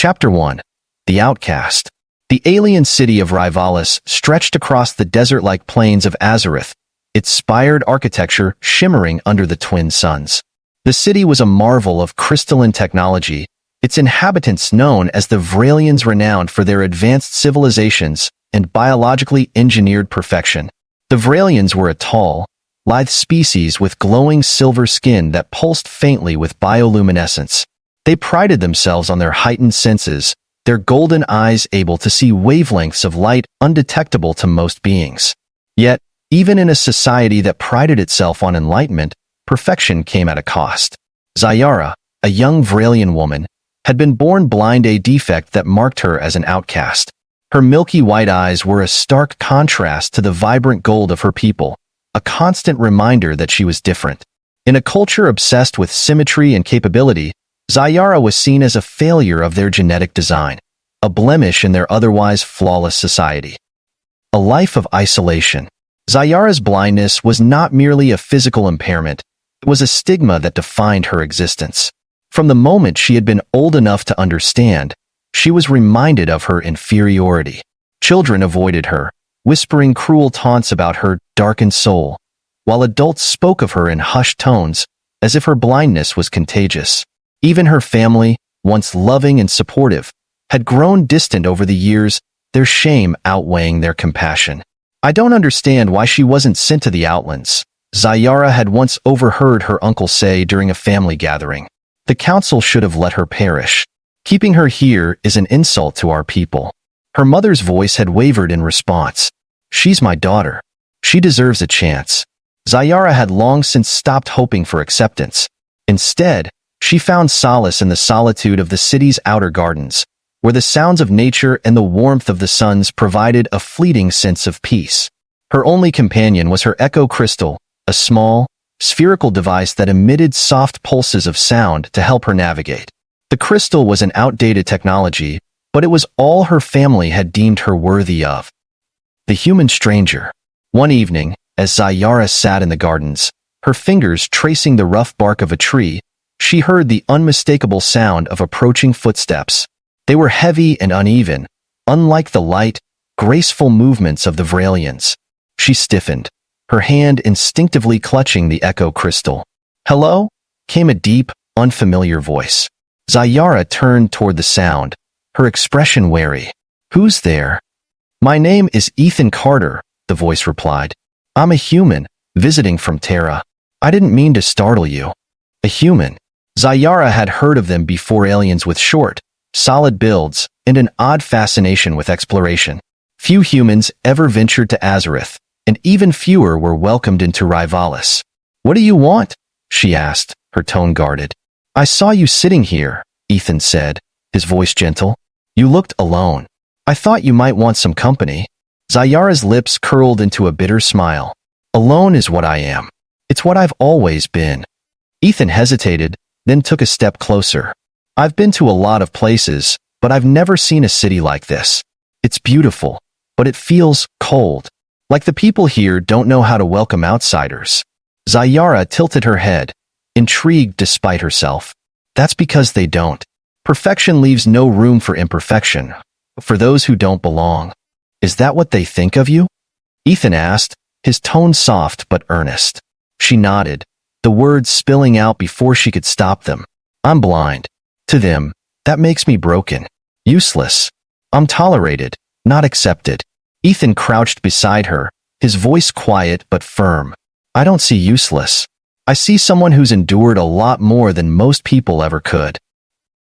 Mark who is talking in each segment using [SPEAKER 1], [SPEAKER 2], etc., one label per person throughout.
[SPEAKER 1] Chapter 1. The Outcast. The alien city of Rivalis stretched across the desert-like plains of Azareth, its spired architecture shimmering under the twin suns. The city was a marvel of crystalline technology, its inhabitants known as the Vralians, renowned for their advanced civilizations and biologically engineered perfection. The Vralians were a tall, lithe species with glowing silver skin that pulsed faintly with bioluminescence. They prided themselves on their heightened senses, their golden eyes able to see wavelengths of light undetectable to most beings. Yet, even in a society that prided itself on enlightenment, perfection came at a cost. Zara, a young Vralian woman, had been born blind, a defect that marked her as an outcast. Her milky white eyes were a stark contrast to the vibrant gold of her people, a constant reminder that she was different. In a culture obsessed with symmetry and capability, Zara was seen as a failure of their genetic design, a blemish in their otherwise flawless society. A life of isolation. Zara's blindness was not merely a physical impairment, it was a stigma that defined her existence. From the moment she had been old enough to understand, she was reminded of her inferiority. Children avoided her, whispering cruel taunts about her darkened soul, while adults spoke of her in hushed tones, as if her blindness was contagious. Even her family, once loving and supportive, had grown distant over the years, their shame outweighing their compassion. "I don't understand why she wasn't sent to the Outlands," Zara had once overheard her uncle say during a family gathering. "The council should have let her perish. Keeping her here is an insult to our people." Her mother's voice had wavered in response. "She's my daughter. She deserves a chance." Zara had long since stopped hoping for acceptance. Instead, she found solace in the solitude of the city's outer gardens, where the sounds of nature and the warmth of the suns provided a fleeting sense of peace. Her only companion was her echo crystal, a small, spherical device that emitted soft pulses of sound to help her navigate. The crystal was an outdated technology, but it was all her family had deemed her worthy of. The human stranger. One evening, as Zara sat in the gardens, her fingers tracing the rough bark of a tree, she heard the unmistakable sound of approaching footsteps. They were heavy and uneven, unlike the light, graceful movements of the Vralians. She stiffened, her hand instinctively clutching the echo crystal. "Hello?" came a deep, unfamiliar voice. Zara turned toward the sound, her expression wary. "Who's there?" "My name is Ethan Carter," the voice replied. "I'm a human, visiting from Terra. I didn't mean to startle you." A human. Zara had heard of them before, aliens with short, solid builds and an odd fascination with exploration. Few humans ever ventured to Azareth, and even fewer were welcomed into Rivalis. "What do you want?" she asked, her tone guarded. "I saw you sitting here," Ethan said, his voice gentle. "You looked alone. I thought you might want some company." Zara's lips curled into a bitter smile. "Alone is what I am. It's what I've always been." Ethan hesitated, then took a step closer. "I've been to a lot of places, but I've never seen a city like this. It's beautiful, but it feels cold. Like the people here don't know how to welcome outsiders." Zara tilted her head, intrigued despite herself. "That's because they don't. Perfection leaves no room for imperfection, for those who don't belong." "Is that what they think of you?" Ethan asked, his tone soft but earnest. She nodded, the words spilling out before she could stop them. "I'm blind. To them, that makes me broken. Useless. I'm tolerated, not accepted." Ethan crouched beside her, his voice quiet but firm. "I don't see useless. I see someone who's endured a lot more than most people ever could."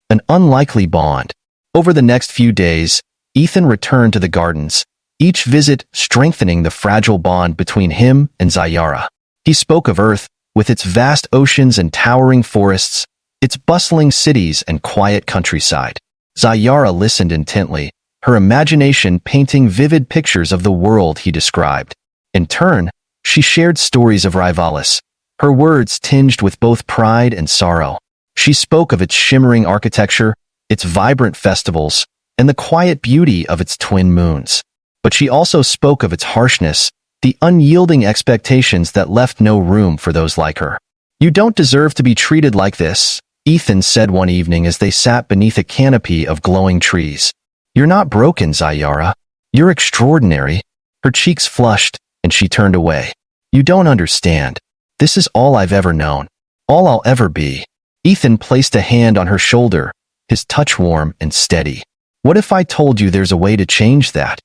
[SPEAKER 1] An unlikely bond. Over the next few days, Ethan returned to the gardens, each visit strengthening the fragile bond between him and Zara. He spoke of Earth, with its vast oceans and towering forests, its bustling cities and quiet countryside. Zara listened intently, her imagination painting vivid pictures of the world he described. In turn, she shared stories of Rivalis, her words tinged with both pride and sorrow. She spoke of its shimmering architecture, its vibrant festivals, and the quiet beauty of its twin moons. But she also spoke of its harshness, the unyielding expectations that left no room for those like her. "You don't deserve to be treated like this," Ethan said one evening as they sat beneath a canopy of glowing trees. "You're not broken, Zara. You're extraordinary." Her cheeks flushed, and she turned away. "You don't understand. This is all I've ever known. All I'll ever be." Ethan placed a hand on her shoulder, his touch warm and steady. "What if I told you there's a way to change that?"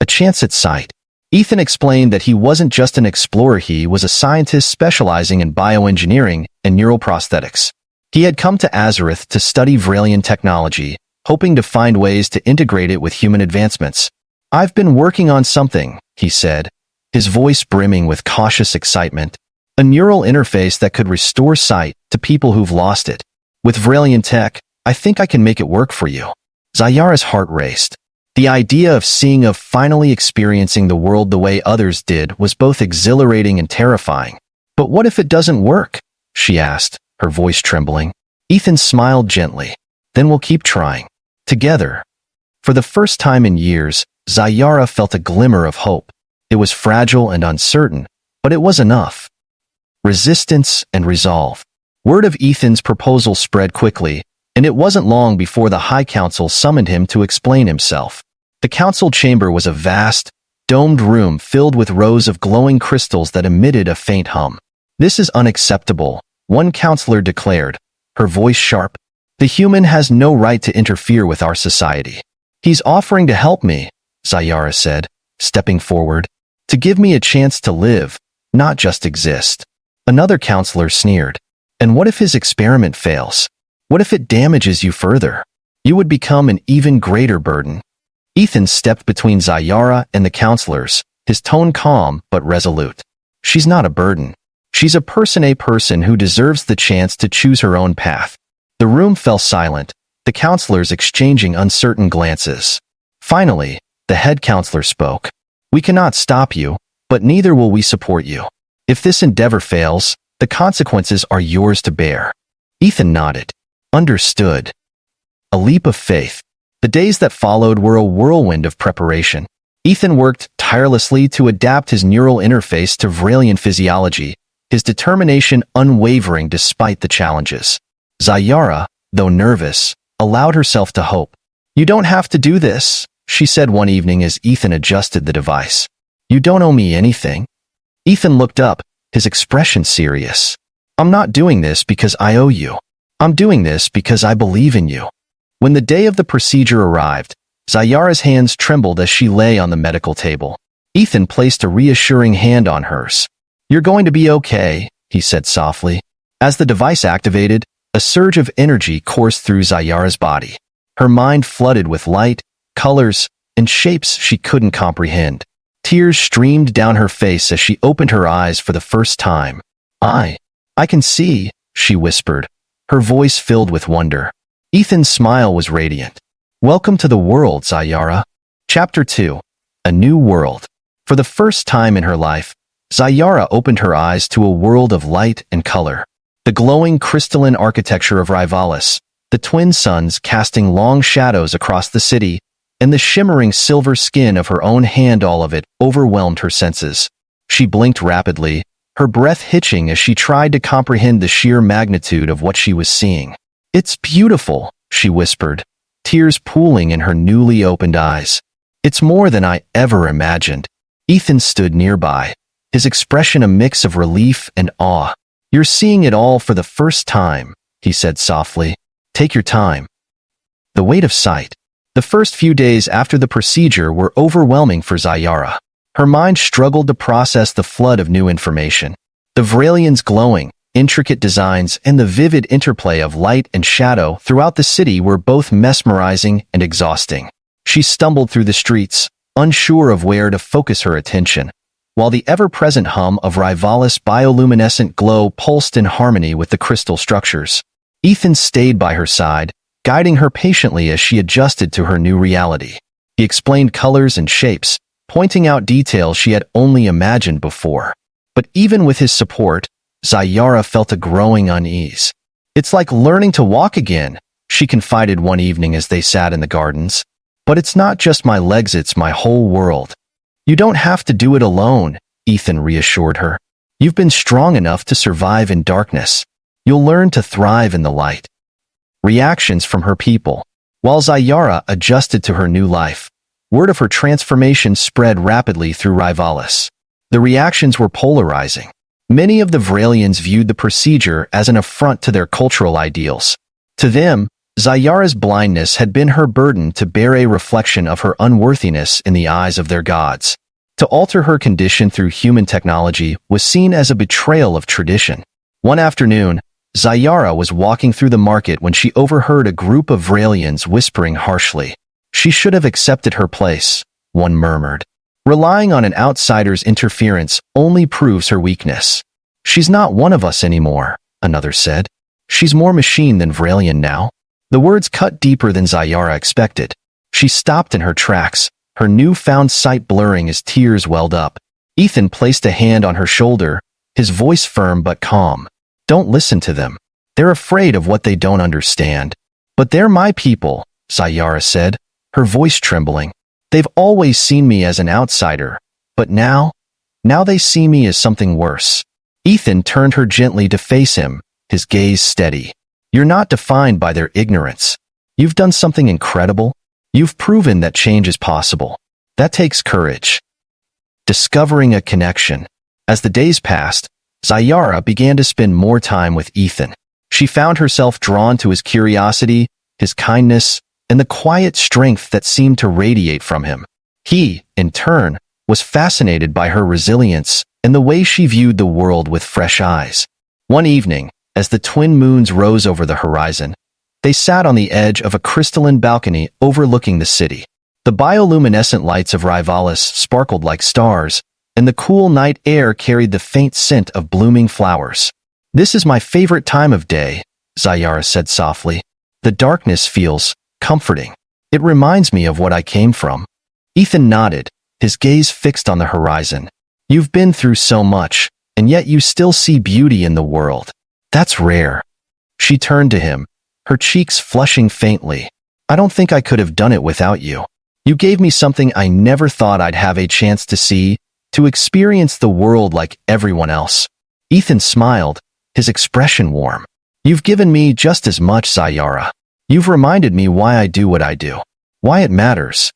[SPEAKER 1] A chance at sight. Ethan explained that he wasn't just an explorer, he was a scientist specializing in bioengineering and neural prosthetics. He had come to Azareth to study Vralian technology, hoping to find ways to integrate it with human advancements. "I've been working on something," he said, his voice brimming with cautious excitement. "A neural interface that could restore sight to people who've lost it. With Vralian tech, I think I can make it work for you." Zara's heart raced. The idea of finally experiencing the world the way others did was both exhilarating and terrifying. "But what if it doesn't work?" she asked, her voice trembling. Ethan smiled gently. "Then we'll keep trying. Together." For the first time in years, Zara felt a glimmer of hope. It was fragile and uncertain, but it was enough. Resistance and resolve. Word of Ethan's proposal spread quickly, and it wasn't long before the High Council summoned him to explain himself. The council chamber was a vast, domed room filled with rows of glowing crystals that emitted a faint hum. "This is unacceptable," one counselor declared, her voice sharp. "The human has no right to interfere with our society." "He's offering to help me," Zara said, stepping forward, "to give me a chance to live, not just exist." Another counselor sneered. "And what if his experiment fails? What if it damages you further? You would become an even greater burden." Ethan stepped between Zara and the counselors, his tone calm but resolute. "She's not a burden. She's a person who deserves the chance to choose her own path." The room fell silent, the counselors exchanging uncertain glances. Finally, the head counselor spoke. "We cannot stop you, but neither will we support you. If this endeavor fails, the consequences are yours to bear." Ethan nodded. Understood. A leap of faith. The days that followed were a whirlwind of preparation. Ethan worked tirelessly to adapt his neural interface to Vralian physiology, his determination unwavering despite the challenges. Zara, though nervous, allowed herself to hope. "You don't have to do this," she said one evening as Ethan adjusted the device. "You don't owe me anything." Ethan looked up, his expression serious. "I'm not doing this because I owe you. I'm doing this because I believe in you." When the day of the procedure arrived, Zara's hands trembled as she lay on the medical table. Ethan placed a reassuring hand on hers. "You're going to be okay," he said softly. As the device activated, a surge of energy coursed through Zara's body. Her mind flooded with light, colors, and shapes she couldn't comprehend. Tears streamed down her face as she opened her eyes for the first time. I can see," she whispered, her voice filled with wonder. Ethan's smile was radiant. "Welcome to the world, Zara." Chapter 2. A New World. For the first time in her life, Zara opened her eyes to a world of light and color. The glowing crystalline architecture of Rivalis, the twin suns casting long shadows across the city, and the shimmering silver skin of her own hand, all of it overwhelmed her senses. She blinked rapidly, her breath hitching as she tried to comprehend the sheer magnitude of what she was seeing. "It's beautiful," she whispered, tears pooling in her newly opened eyes. "It's more than I ever imagined." Ethan stood nearby, his expression a mix of relief and awe. "You're seeing it all for the first time," he said softly. "Take your time." The weight of sight. The first few days after the procedure were overwhelming for Zara. Her mind struggled to process the flood of new information. The Vralian's glowing, intricate designs and the vivid interplay of light and shadow throughout the city were both mesmerizing and exhausting. She stumbled through the streets, unsure of where to focus her attention, while the ever-present hum of Rivalis' bioluminescent glow pulsed in harmony with the crystal structures. Ethan stayed by her side, guiding her patiently as she adjusted to her new reality. He explained colors and shapes, pointing out details she had only imagined before. But even with his support, Zara felt a growing unease. "It's like learning to walk again," she confided one evening as they sat in the gardens. "But it's not just my legs, it's my whole world." "You don't have to do it alone," Ethan reassured her. "You've been strong enough to survive in darkness. You'll learn to thrive in the light. Reactions from her people. While Zara adjusted to her new life, word of her transformation spread rapidly through Rivalis. The reactions were polarizing. Many of the Vralians viewed the procedure as an affront to their cultural ideals. To them, Zara's blindness had been her burden to bear, a reflection of her unworthiness in the eyes of their gods. To alter her condition through human technology was seen as a betrayal of tradition. One afternoon, Zara was walking through the market when she overheard a group of Vralians whispering harshly. She should have accepted her place, one murmured. Relying on an outsider's interference only proves her weakness. She's not one of us anymore, another said. She's more machine than Vralian now. The words cut deeper than Zara expected. She stopped in her tracks, her newfound sight blurring as tears welled up. Ethan placed a hand on her shoulder, his voice firm but calm. Don't listen to them. They're afraid of what they don't understand. But they're my people, Zara said, her voice trembling. They've always seen me as an outsider, but now they see me as something worse. Ethan turned her gently to face him, his gaze steady. You're not defined by their ignorance. You've done something incredible. You've proven that change is possible. That takes courage. Discovering a connection. As the days passed, Zara began to spend more time with Ethan. She found herself drawn to his curiosity, his kindness, and the quiet strength that seemed to radiate from him. He, in turn, was fascinated by her resilience and the way she viewed the world with fresh eyes. One evening, as the twin moons rose over the horizon, they sat on the edge of a crystalline balcony overlooking the city. The bioluminescent lights of Rivalis sparkled like stars, and the cool night air carried the faint scent of blooming flowers. This is my favorite time of day, Zara said softly. The darkness feels comforting. It reminds me of what I came from. Ethan nodded, his gaze fixed on the horizon. You've been through so much, and yet you still see beauty in the world. That's rare. She turned to him, her cheeks flushing faintly. I don't think I could have done it without you. You gave me something I never thought I'd have a chance to see, to experience the world like everyone else. Ethan smiled, his expression warm. You've given me just as much, Zara. You've reminded me why I do what I do, why it matters.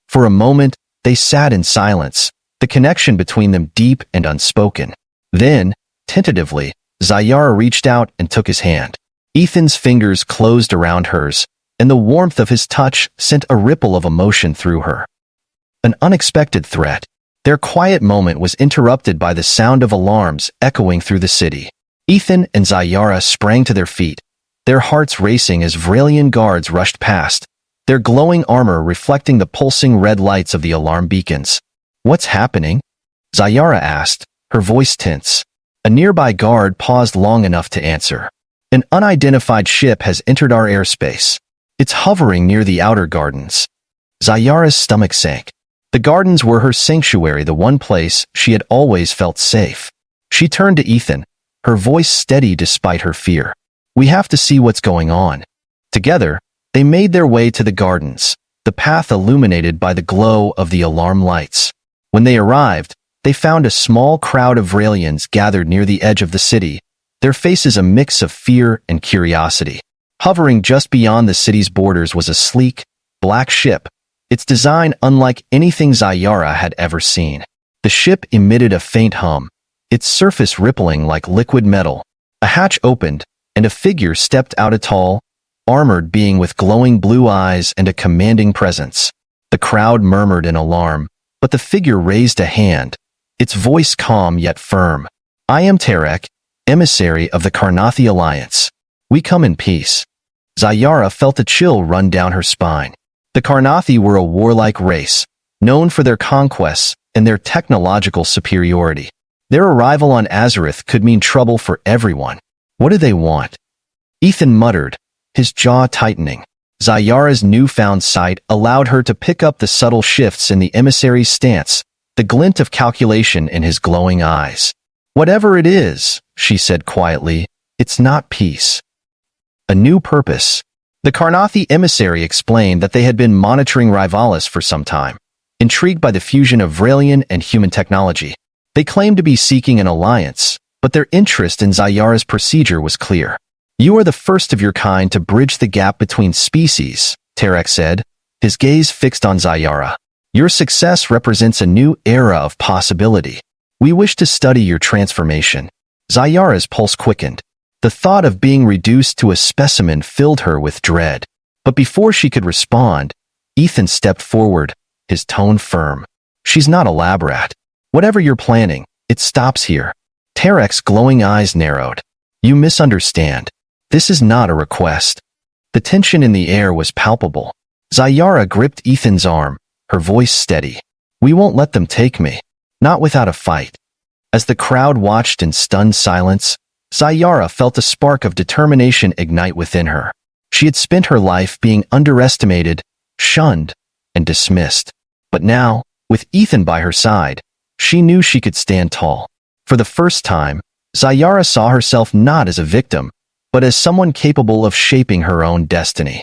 [SPEAKER 1] For a moment, they sat in silence, the connection between them deep and unspoken. Then, tentatively, Zara reached out and took his hand. Ethan's fingers closed around hers, and the warmth of his touch sent a ripple of emotion through her. An unexpected threat. Their quiet moment was interrupted by the sound of alarms echoing through the city. Ethan and Zara sprang to their feet, their hearts racing as Vralian guards rushed past, their glowing armor reflecting the pulsing red lights of the alarm beacons. What's happening? Zara asked, her voice tense. A nearby guard paused long enough to answer. An unidentified ship has entered our airspace. It's hovering near the outer gardens. Zara's stomach sank. The gardens were her sanctuary, the one place she had always felt safe. She turned to Ethan, her voice steady despite her fear. We have to see what's going on. Together, they made their way to the gardens, the path illuminated by the glow of the alarm lights. When they arrived, they found a small crowd of Vralians gathered near the edge of the city, their faces a mix of fear and curiosity. Hovering just beyond the city's borders was a sleek, black ship, its design unlike anything Zara had ever seen. The ship emitted a faint hum, its surface rippling like liquid metal. A hatch opened, and a figure stepped out, a tall, armored being with glowing blue eyes and a commanding presence. The crowd murmured in alarm, but the figure raised a hand, its voice calm yet firm. I am Tarek, emissary of the Karnathi Alliance. We come in peace. Zara felt a chill run down her spine. The Karnathi were a warlike race, known for their conquests and their technological superiority. Their arrival on Azareth could mean trouble for everyone. What do they want? Ethan muttered, his jaw tightening. Zara's newfound sight allowed her to pick up the subtle shifts in the emissary's stance, the glint of calculation in his glowing eyes. Whatever it is, she said quietly, it's not peace. A new purpose. The Karnathi emissary explained that they had been monitoring Rivalis for some time, intrigued by the fusion of Vralian and human technology. They claimed to be seeking an alliance, but their interest in Zayara's procedure was clear. "You are the first of your kind to bridge the gap between species," Terex said, his gaze fixed on Zayara. "Your success represents a new era of possibility. We wish to study your transformation." Zayara's pulse quickened. The thought of being reduced to a specimen filled her with dread. But before she could respond, Ethan stepped forward, his tone firm. "She's not a lab rat. Whatever you're planning, it stops here." Terex's glowing eyes narrowed. "You misunderstand. This is not a request." The tension in the air was palpable. Zayara gripped Ethan's arm, her voice steady. "We won't let them take me. Not without a fight." As the crowd watched in stunned silence, Zayara felt a spark of determination ignite within her. She had spent her life being underestimated, shunned, and dismissed. But now, with Ethan by her side, she knew she could stand tall. For the first time, Zayara saw herself not as a victim, but as someone capable of shaping her own destiny.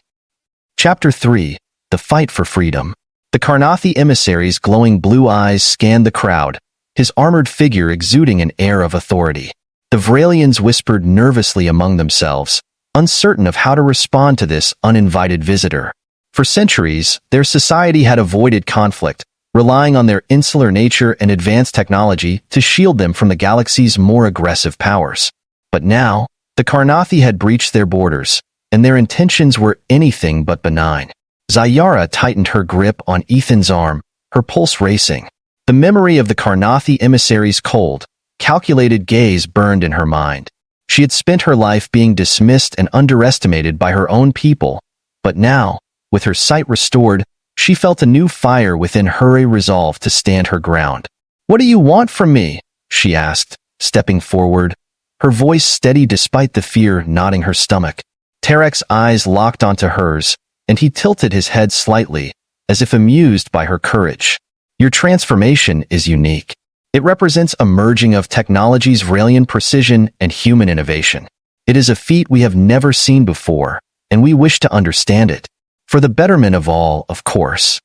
[SPEAKER 1] Chapter 3. The Fight for Freedom. The Karnathi emissary's glowing blue eyes scanned the crowd, his armored figure exuding an air of authority. The Vralians whispered nervously among themselves, uncertain of how to respond to this uninvited visitor. For centuries, their society had avoided conflict, relying on their insular nature and advanced technology to shield them from the galaxy's more aggressive powers. But now, the Karnathi had breached their borders, and their intentions were anything but benign. Zayara tightened her grip on Ethan's arm, her pulse racing. The memory of the Karnathi emissary's cold, calculated gaze burned in her mind. She had spent her life being dismissed and underestimated by her own people, but now, with her sight restored, she felt a new fire within her, a resolve to stand her ground. "What do you want from me?" she asked, stepping forward, her voice steady despite the fear knotting her stomach. Terex's eyes locked onto hers, and he tilted his head slightly, as if amused by her courage. "Your transformation is unique. It represents a merging of technology's Vralian precision and human innovation. It is a feat we have never seen before, and we wish to understand it. For the betterment of all, of course."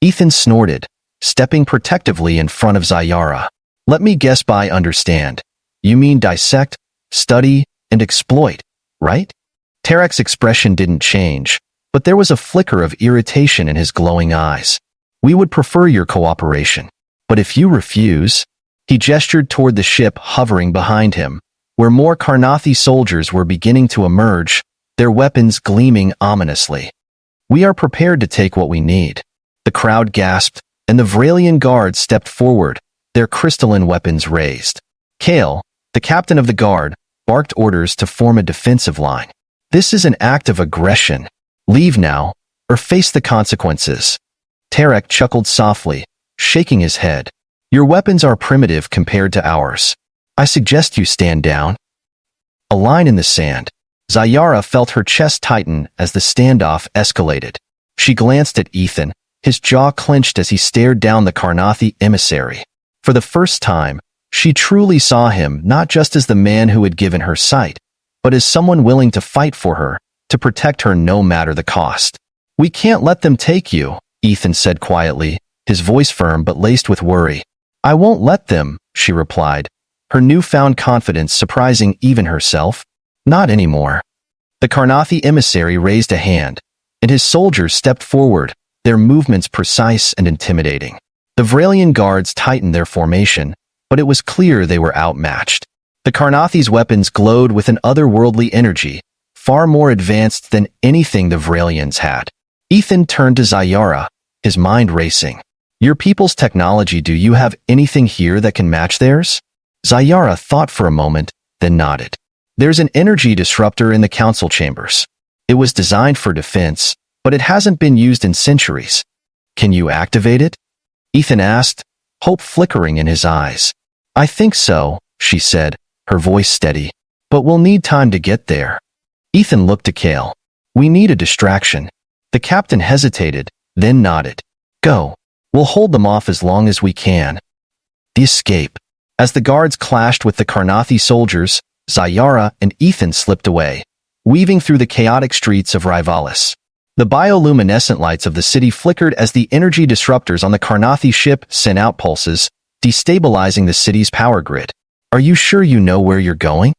[SPEAKER 1] Ethan snorted, stepping protectively in front of Zayara. "Let me guess by understand. You mean dissect, study, and exploit, right?" Terex's expression didn't change, but there was a flicker of irritation in his glowing eyes. "We would prefer your cooperation. But if you refuse..." He gestured toward the ship hovering behind him, where more Karnathi soldiers were beginning to emerge, their weapons gleaming ominously. "We are prepared to take what we need." The crowd gasped, and the Vralian guards stepped forward, their crystalline weapons raised. Kale, the captain of the guard, barked orders to form a defensive line. "This is an act of aggression. Leave now, or face the consequences." Terek chuckled softly, shaking his head. "Your weapons are primitive compared to ours. I suggest you stand down." A line in the sand. Zayara felt her chest tighten as the standoff escalated. She glanced at Ethan, his jaw clenched as he stared down the Karnathi emissary. For the first time, she truly saw him not just as the man who had given her sight, but as someone willing to fight for her, to protect her no matter the cost. "We can't let them take you," Ethan said quietly, his voice firm but laced with worry. "I won't let them," she replied, her newfound confidence surprising even herself. "Not anymore." The Karnathi emissary raised a hand, and his soldiers stepped forward, their movements precise and intimidating. The Vralian guards tightened their formation, but it was clear they were outmatched. The Karnathi's weapons glowed with an otherworldly energy, far more advanced than anything the Vralians had. Ethan turned to Zayara, his mind racing. "Your people's technology, do you have anything here that can match theirs?" Zayara thought for a moment, then nodded. "There's an energy disruptor in the council chambers. It was designed for defense, but it hasn't been used in centuries. Can you activate it?" Ethan asked, hope flickering in his eyes. "I think so," she said, her voice steady. "But we'll need time to get there." Ethan looked to Kale. "We need a distraction." The captain hesitated, then nodded. "Go. We'll hold them off as long as we can." The escape. As the guards clashed with the Karnathi soldiers, Zayara and Ethan slipped away, weaving through the chaotic streets of Rivalis. The bioluminescent lights of the city flickered as the energy disruptors on the Karnathi ship sent out pulses, destabilizing the city's power grid. Are you sure you know where you're going?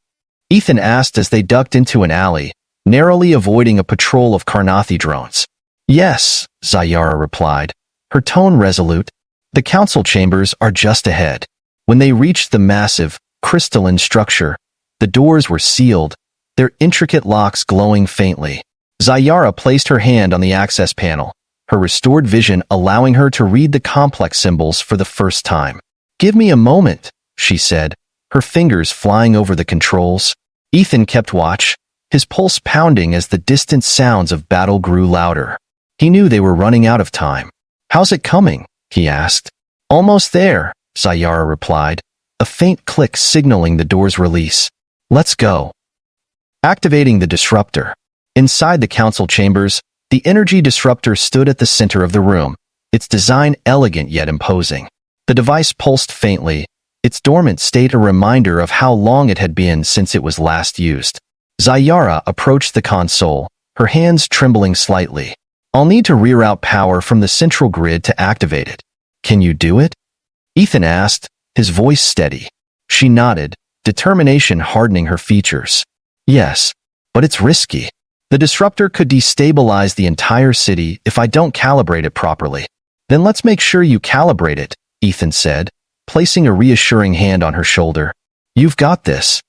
[SPEAKER 1] Ethan asked as they ducked into an alley, narrowly avoiding a patrol of Karnathi drones. Yes, Zara replied, her tone resolute. The council chambers are just ahead. When they reached the massive, crystalline structure, the doors were sealed, their intricate locks glowing faintly. Zara placed her hand on the access panel, her restored vision allowing her to read the complex symbols for the first time. Give me a moment, she said, her fingers flying over the controls. Ethan kept watch, his pulse pounding as the distant sounds of battle grew louder. He knew they were running out of time. How's it coming? He asked. Almost there, Zara replied, a faint click signaling the door's release. Let's go. Activating the disruptor. Inside the council chambers, the energy disruptor stood at the center of the room, its design elegant yet imposing. The device pulsed faintly, its dormant state a reminder of how long it had been since it was last used. Zara approached the console, her hands trembling slightly. I'll need to reroute power from the central grid to activate it. Can you do it? Ethan asked, his voice steady. She nodded, determination hardening her features. Yes, but it's risky. The disruptor could destabilize the entire city if I don't calibrate it properly. Then let's make sure you calibrate it, Ethan said, placing a reassuring hand on her shoulder. You've got this.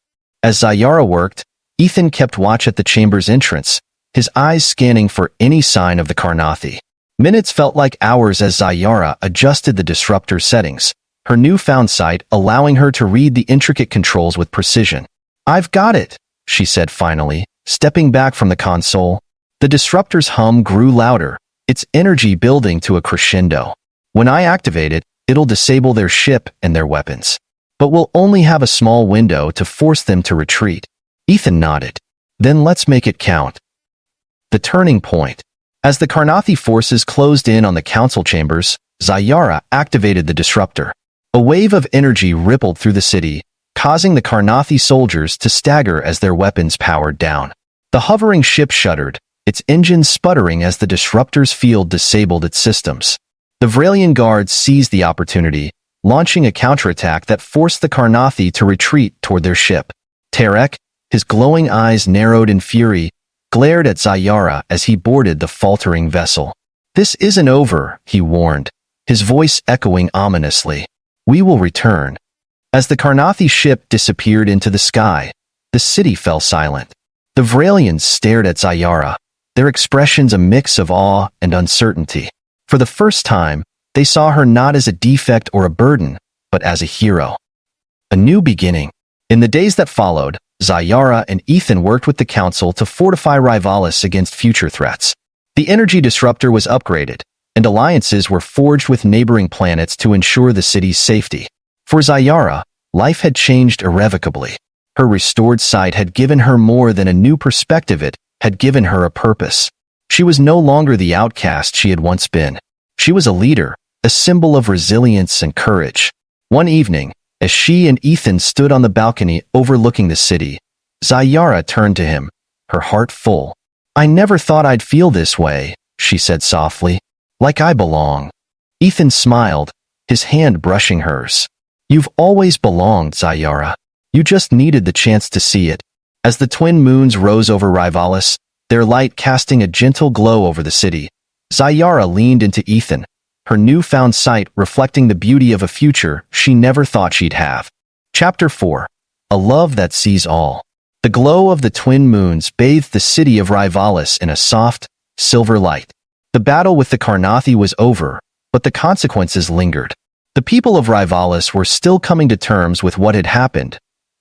[SPEAKER 1] As Zara worked, Ethan kept watch at the chamber's entrance, his eyes scanning for any sign of the Karnathi. Minutes felt like hours as Zara adjusted the disruptor settings, her newfound sight allowing her to read the intricate controls with precision. I've got it, she said finally, stepping back from the console. The disruptor's hum grew louder, its energy building to a crescendo. When I activate it, it'll disable their ship and their weapons. But we'll only have a small window to force them to retreat. Ethan nodded. Then let's make it count. The turning point. As the Karnathi forces closed in on the council chambers, Zara activated the disruptor. A wave of energy rippled through the city, causing the Karnathi soldiers to stagger as their weapons powered down. The hovering ship shuddered, its engines sputtering as the disruptor's field disabled its systems. The Vralian guards seized the opportunity, launching a counterattack that forced the Karnathi to retreat toward their ship. Tarek, his glowing eyes narrowed in fury, glared at Zara as he boarded the faltering vessel. This isn't over, he warned, his voice echoing ominously. We will return. As the Karnathi ship disappeared into the sky, the city fell silent. The Vralians stared at Zara, their expressions a mix of awe and uncertainty. For the first time, they saw her not as a defect or a burden, but as a hero. A new beginning. In the days that followed, Zara and Ethan worked with the council to fortify Rivalis against future threats. The energy disruptor was upgraded, and alliances were forged with neighboring planets to ensure the city's safety. For Zara, life had changed irrevocably. Her restored sight had given her more than a new perspective, it had given her a purpose. She was no longer the outcast she had once been. She was a leader, a symbol of resilience and courage. One evening, as she and Ethan stood on the balcony overlooking the city, Zara turned to him, her heart full. I never thought I'd feel this way, she said softly. Like I belong. Ethan smiled, his hand brushing hers. You've always belonged, Zara. You just needed the chance to see it. As the twin moons rose over Rivalis, their light casting a gentle glow over the city, Zara leaned into Ethan, her newfound sight reflecting the beauty of a future she never thought she'd have. Chapter 4. A Love That Sees All. The glow of the twin moons bathed the city of Rivalis in a soft, silver light. The battle with the Karnathi was over, but the consequences lingered. The people of Rivalis were still coming to terms with what had happened,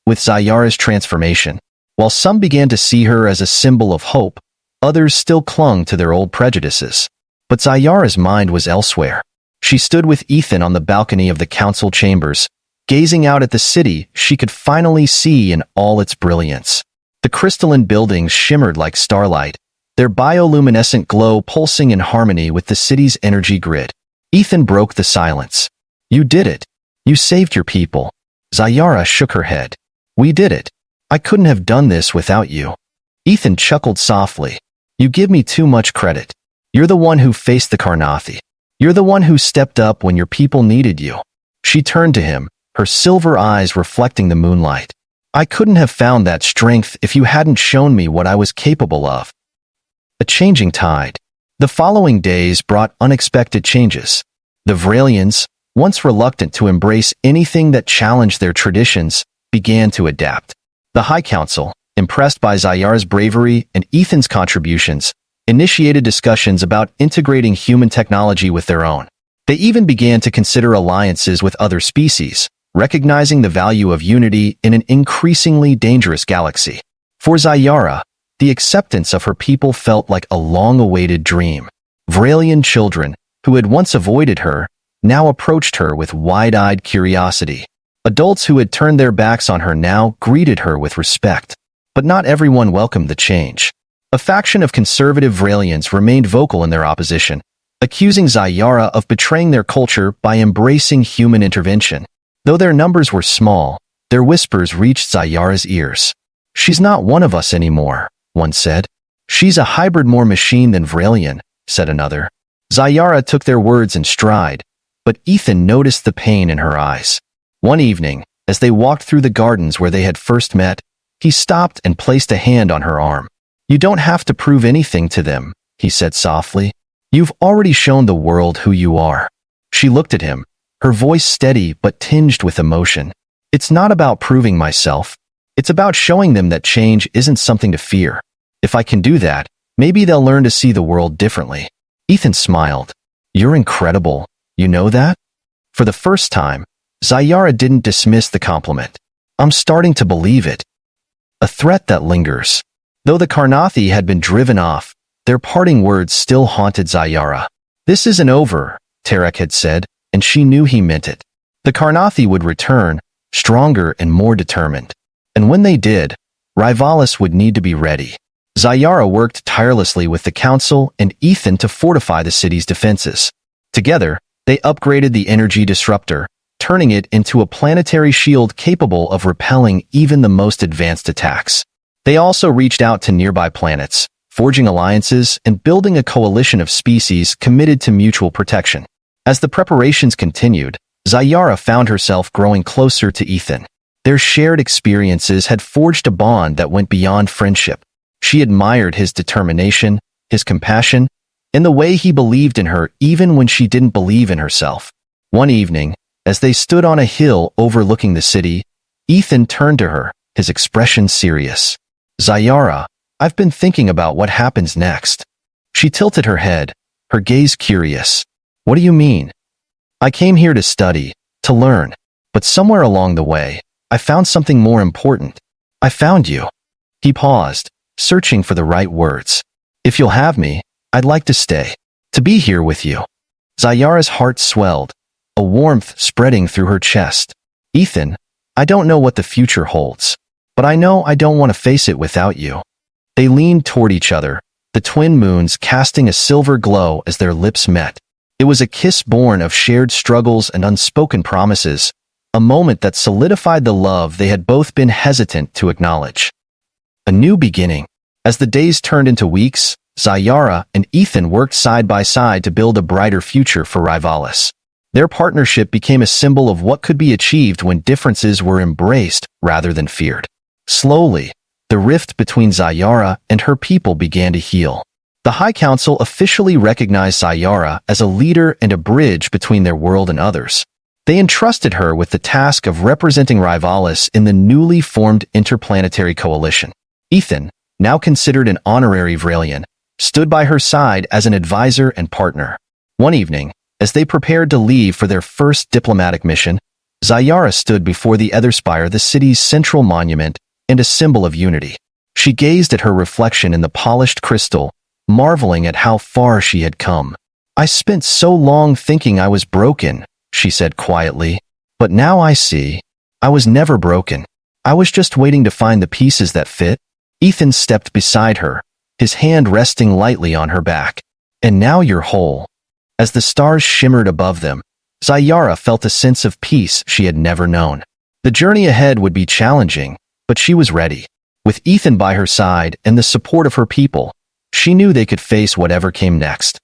[SPEAKER 1] with Zara's transformation. While some began to see her as a symbol of hope, others still clung to their old prejudices. But Zara's mind was elsewhere. She stood with Ethan on the balcony of the council chambers, gazing out at the city she could finally see in all its brilliance. The crystalline buildings shimmered like starlight, their bioluminescent glow pulsing in harmony with the city's energy grid. Ethan broke the silence. You did it. You saved your people. Zara shook her head. We did it. I couldn't have done this without you. Ethan chuckled softly. You give me too much credit. You're the one who faced the Karnathi. You're the one who stepped up when your people needed you. She turned to him, her silver eyes reflecting the moonlight. "I couldn't have found that strength if you hadn't shown me what I was capable of." A changing tide. The following days brought unexpected changes. The Vralians, once reluctant to embrace anything that challenged their traditions, began to adapt. The High Council, impressed by Zayara's bravery and Ethan's contributions, initiated discussions about integrating human technology with their own. They even began to consider alliances with other species, recognizing the value of unity in an increasingly dangerous galaxy. For Zayara, the acceptance of her people felt like a long-awaited dream. Vralian children, who had once avoided her, now approached her with wide-eyed curiosity. Adults who had turned their backs on her now greeted her with respect. But not everyone welcomed the change. A faction of conservative Vralians remained vocal in their opposition, accusing Zayara of betraying their culture by embracing human intervention. Though their numbers were small, their whispers reached Zayara's ears. "She's not one of us anymore," one said. "She's a hybrid, more machine than Vralian," said another. Zayara took their words in stride, but Ethan noticed the pain in her eyes. One evening, as they walked through the gardens where they had first met, he stopped and placed a hand on her arm. "You don't have to prove anything to them," he said softly. "You've already shown the world who you are." She looked at him, her voice steady but tinged with emotion. "It's not about proving myself. It's about showing them that change isn't something to fear. If I can do that, maybe they'll learn to see the world differently." Ethan smiled. "You're incredible. You know that?" For the first time, Zayara didn't dismiss the compliment. "I'm starting to believe it." A threat that lingers. Though the Karnathi had been driven off, their parting words still haunted Zayara. "This isn't over," Tarek had said, and she knew he meant it. The Karnathi would return, stronger and more determined. And when they did, Rivalis would need to be ready. Zayara worked tirelessly with the Council and Ethan to fortify the city's defenses. Together, they upgraded the energy disruptor, turning it into a planetary shield capable of repelling even the most advanced attacks. They also reached out to nearby planets, forging alliances and building a coalition of species committed to mutual protection. As the preparations continued, Zayara found herself growing closer to Ethan. Their shared experiences had forged a bond that went beyond friendship. She admired his determination, his compassion, and the way he believed in her even when she didn't believe in herself. One evening, as they stood on a hill overlooking the city, Ethan turned to her, his expression serious. "Zayara, I've been thinking about what happens next." She tilted her head, her gaze curious. "What do you mean?" "I came here to study, to learn, but somewhere along the way, I found something more important. I found you." He paused, searching for the right words. "If you'll have me, I'd like to stay, to be here with you." Zayara's heart swelled, a warmth spreading through her chest. "Ethan, I don't know what the future holds, but I know I don't want to face it without you." They leaned toward each other, the twin moons casting a silver glow as their lips met. It was a kiss born of shared struggles and unspoken promises, a moment that solidified the love they had both been hesitant to acknowledge. A new beginning. As the days turned into weeks, Zayara and Ethan worked side by side to build a brighter future for Rivalis. Their partnership became a symbol of what could be achieved when differences were embraced rather than feared. Slowly, the rift between Zayara and her people began to heal. The High Council officially recognized Zayara as a leader and a bridge between their world and others. They entrusted her with the task of representing Rivalis in the newly formed interplanetary coalition. Ethan, now considered an honorary Vralian, stood by her side as an advisor and partner. One evening, as they prepared to leave for their first diplomatic mission, Zayara stood before the Etherspire, the city's central monument and a symbol of unity. She gazed at her reflection in the polished crystal, marveling at how far she had come. "I spent so long thinking I was broken," she said quietly, "but now I see. I was never broken. I was just waiting to find the pieces that fit." Ethan stepped beside her, his hand resting lightly on her back. "And now you're whole." As the stars shimmered above them, Zayara felt a sense of peace she had never known. The journey ahead would be challenging, but she was ready. With Ethan by her side and the support of her people, she knew they could face whatever came next.